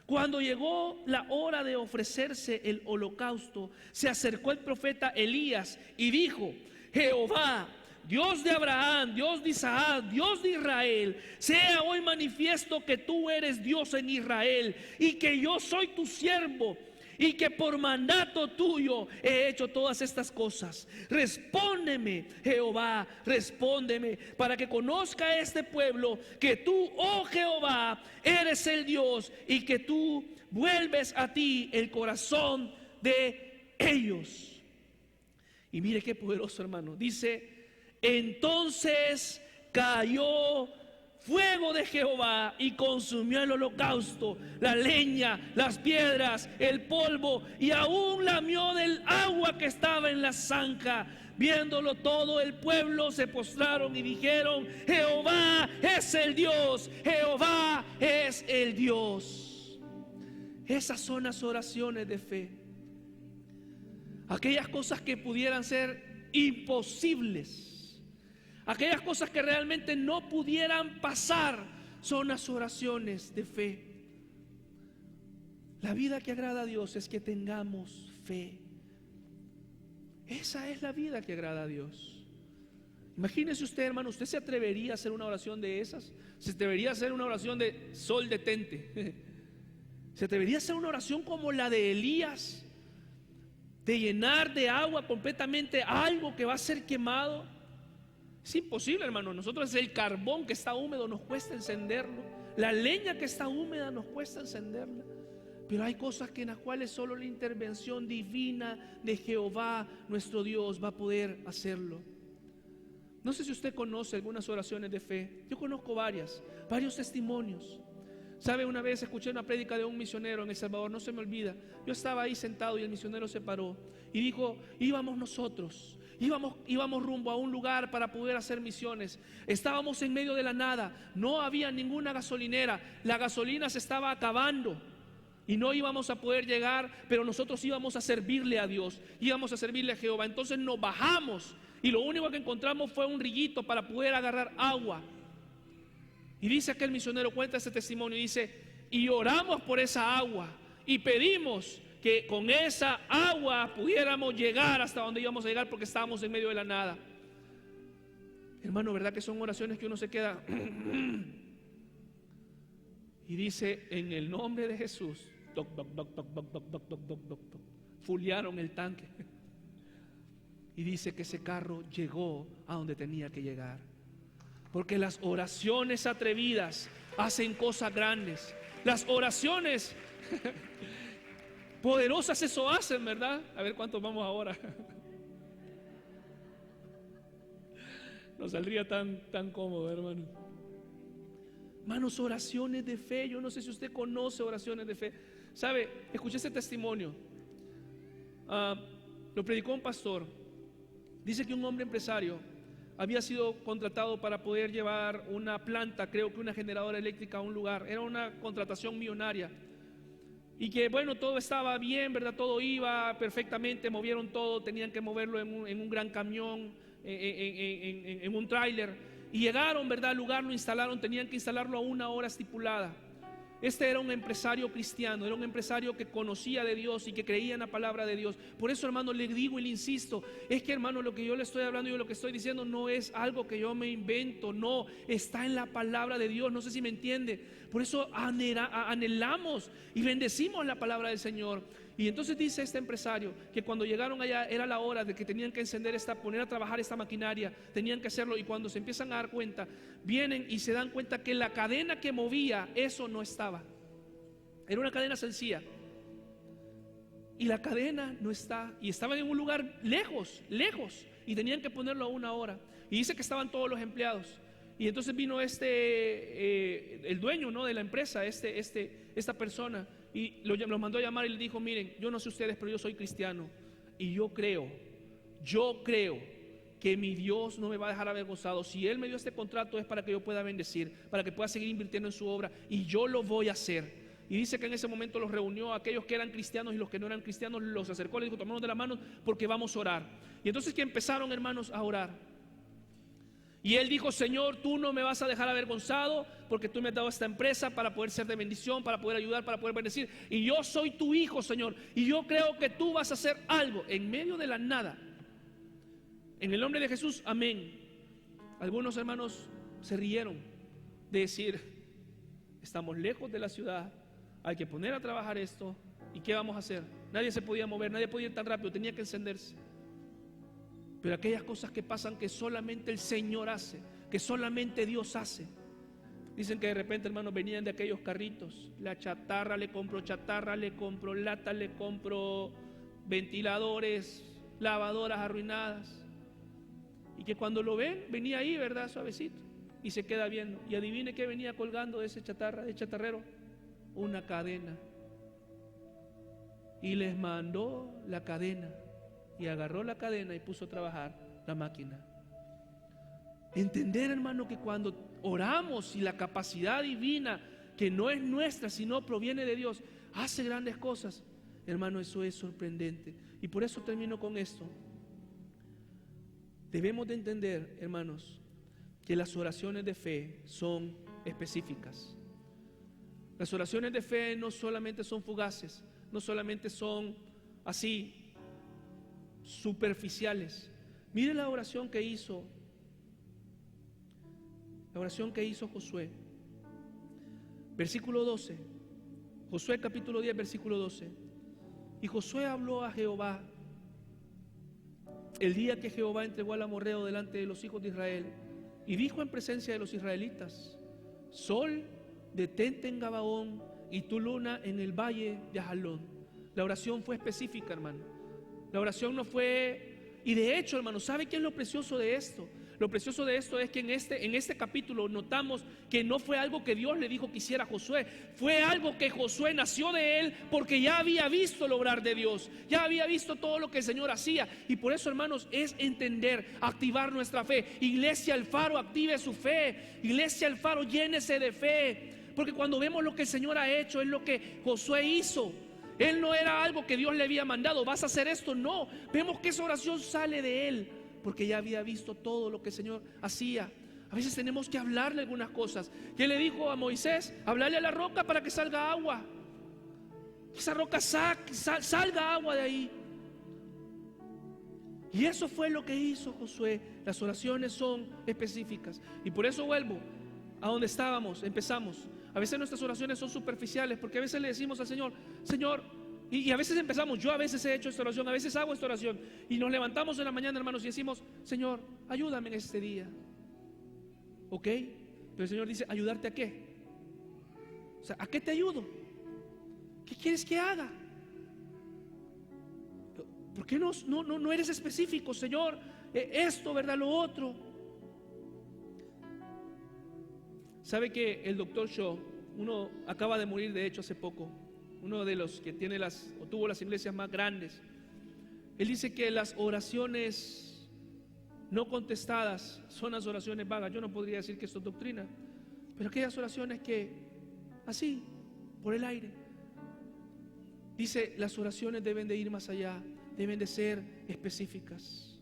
Cuando llegó la hora de ofrecerse el holocausto, se acercó el profeta Elías y dijo: Jehová, Dios de Abraham, Dios de Isaac, Dios de Israel, sea hoy manifiesto que tú eres Dios en Israel y que yo soy tu siervo y que por mandato tuyo he hecho todas estas cosas. Respóndeme, Jehová, respóndeme, para que conozca este pueblo que tú, oh Jehová, eres el Dios y que tú vuelves a ti el corazón de ellos. Y mire qué poderoso, hermano. Dice: entonces cayó fuego de Jehová y consumió el holocausto, la leña, las piedras, el polvo, y aún lamió del agua que estaba en la zanja. Viéndolo todo el pueblo se postraron y dijeron: Jehová es el Dios, Jehová es el Dios. Esas son las oraciones de fe. Aquellas cosas que pudieran ser imposibles, aquellas cosas que realmente no pudieran pasar, son las oraciones de fe. La vida que agrada a Dios es que tengamos fe. Esa es la vida que agrada a Dios. Imagínese usted, hermano, ¿usted se atrevería a hacer una oración de esas? ¿Se atrevería a hacer una oración de sol detente? ¿Se atrevería a hacer una oración como la de Elías, de llenar de agua completamente algo que va a ser quemado? Es imposible, hermano. Nosotros, el carbón que está húmedo nos cuesta encenderlo, la leña que está húmeda nos cuesta encenderla. Pero hay cosas en las cuales solo la intervención divina de Jehová nuestro Dios va a poder hacerlo. No sé si usted conoce algunas oraciones de fe. Yo conozco varios testimonios. Sabe, una vez escuché una prédica de un misionero en El Salvador, no se me olvida. Yo estaba ahí sentado y el misionero se paró y dijo: íbamos nosotros, íbamos rumbo a un lugar para poder hacer misiones. Estábamos en medio de la nada, no había ninguna gasolinera, la gasolina se estaba acabando y no íbamos a poder llegar, pero nosotros íbamos a servirle a Dios, íbamos a servirle a Jehová. Entonces nos bajamos y lo único que encontramos fue un rillito para poder agarrar agua. Y dice aquel misionero, cuenta ese testimonio, y dice: y oramos por esa agua y pedimos que con esa agua pudiéramos llegar hasta donde íbamos a llegar, porque estábamos en medio de la nada. Hermano, ¿verdad que son oraciones que uno se queda? Y dice: en el nombre de Jesús, toc, toc, toc, toc, toc, toc, toc, toc, toc, toc, toc, fuliaron el tanque. Y dice que ese carro llegó a donde tenía que llegar. Porque las oraciones atrevidas hacen cosas grandes. Las oraciones poderosas eso hacen, ¿verdad? A ver cuántos vamos ahora. No saldría tan cómodo, hermano. Hermanos, oraciones de fe. Yo no sé si usted conoce oraciones de fe. ¿Sabe? Escuché ese testimonio. Lo predicó un pastor. Dice que un hombre empresario había sido contratado para poder llevar una planta, creo que una generadora eléctrica a un lugar. Era una contratación millonaria. Y que bueno, todo estaba bien, ¿verdad? Todo iba perfectamente, movieron todo, tenían que moverlo en un gran camión, en un tráiler. Y llegaron, ¿verdad? Al lugar, lo instalaron, tenían que instalarlo a una hora estipulada. Este era un empresario cristiano, era un empresario que conocía de Dios y que creía en la palabra de Dios. Por eso, hermano, le digo y le insisto, es que, hermano, lo que yo le estoy hablando y lo que estoy diciendo no es algo que yo me invento, no, está en la palabra de Dios. No sé si me entiende. Por eso anhelamos y bendecimos la palabra del Señor. Y entonces dice este empresario que cuando llegaron allá era la hora de que tenían que encender poner a trabajar esta maquinaria, tenían que hacerlo, y cuando se empiezan a dar cuenta, vienen y se dan cuenta que la cadena que movía eso no estaba. Era una cadena sencilla. Y la cadena no está, y estaban en un lugar lejos, y tenían que ponerlo a una hora. Y dice que estaban todos los empleados. Y entonces vino el dueño, ¿no?, de la empresa, esta persona, y los mandó a llamar y le dijo: miren, yo no sé ustedes, pero yo soy cristiano, y yo creo que mi Dios no me va a dejar avergonzado. Si Él me dio este contrato es para que yo pueda bendecir, para que pueda seguir invirtiendo en su obra, y yo lo voy a hacer. Y dice que en ese momento los reunió a aquellos que eran cristianos, y los que no eran cristianos los acercó, les dijo: tomémonos de la mano porque vamos a orar. Y entonces que empezaron, hermanos, a orar. Y él dijo: Señor, tú no me vas a dejar avergonzado, porque tú me has dado esta empresa para poder ser de bendición, para poder ayudar, para poder bendecir. Y yo soy tu hijo, Señor, y yo creo que tú vas a hacer algo en medio de la nada. En el nombre de Jesús, amén. Algunos hermanos se rieron de decir: estamos lejos de la ciudad, hay que poner a trabajar esto, ¿y qué vamos a hacer? Nadie se podía mover, nadie podía ir tan rápido, tenía que encenderse. Pero aquellas cosas que pasan que solamente el Señor hace, que solamente Dios hace. Dicen que de repente, hermanos, venían de aquellos carritos. La chatarra, le compro lata, le compro ventiladores, lavadoras arruinadas. Y que cuando lo ven, venía ahí, ¿verdad?, suavecito, y se queda viendo. Y adivine qué venía colgando de ese chatarrero: una cadena. Y les mandó la cadena, y agarró la cadena y puso a trabajar la máquina. Entender, hermano, que cuando oramos y la capacidad divina, que no es nuestra sino proviene de Dios, hace grandes cosas, hermano, eso es sorprendente. Y por eso termino con esto. Debemos de entender, hermanos, que las oraciones de fe son específicas. Las oraciones de fe no solamente son fugaces, no solamente son así superficiales. Mire la oración que hizo Josué. Versículo 12. Josué capítulo 10, versículo 12. Y Josué habló a Jehová el día que Jehová entregó al amorreo delante de los hijos de Israel, y dijo en presencia de los israelitas: Sol, detente en Gabaón, y tu luna en el valle de Ajalón. La oración fue específica, hermano. La oración no fue... Y de hecho, hermano, ¿sabe qué es lo precioso de esto? Lo precioso de esto es que en este capítulo notamos que no fue algo que Dios le dijo que hiciera a Josué. Fue algo que Josué nació de él, porque ya había visto el obrar de Dios, ya había visto todo lo que el Señor hacía. Y por eso, hermanos, es entender, activar nuestra fe. Iglesia El Faro, active su fe. Iglesia El Faro, llénese de fe, porque cuando vemos lo que el Señor ha hecho, es lo que Josué hizo. Él no era algo que Dios le había mandado: vas a hacer esto. No, vemos que esa oración sale de él, porque ya había visto todo lo que el Señor hacía. A veces tenemos que hablarle algunas cosas. ¿Qué le dijo a Moisés? Hablarle a la roca para que salga agua. Que esa roca salga agua de ahí. Y eso fue lo que hizo Josué. Las oraciones son específicas. Y por eso vuelvo a donde empezamos. A veces nuestras oraciones son superficiales, porque a veces le decimos al Señor: Señor, y a veces empezamos, yo a veces he hecho esta oración, a veces hago esta oración, y nos levantamos en la mañana, hermanos, y decimos: Señor, ayúdame en este día. ¿Ok? Pero el Señor dice: ¿ayudarte a qué? O sea, ¿a qué te ayudo? ¿Qué quieres que haga? ¿Por qué no eres específico, Señor? Esto, ¿verdad? Lo otro. ¿Sabe que el doctor Shaw, uno acaba de morir de hecho hace poco, uno de los que tuvo las iglesias más grandes? Él dice que las oraciones no contestadas son las oraciones vagas. Yo no podría decir que esto es doctrina, pero aquellas oraciones que así, por el aire. Dice: las oraciones deben de ir más allá, deben de ser específicas.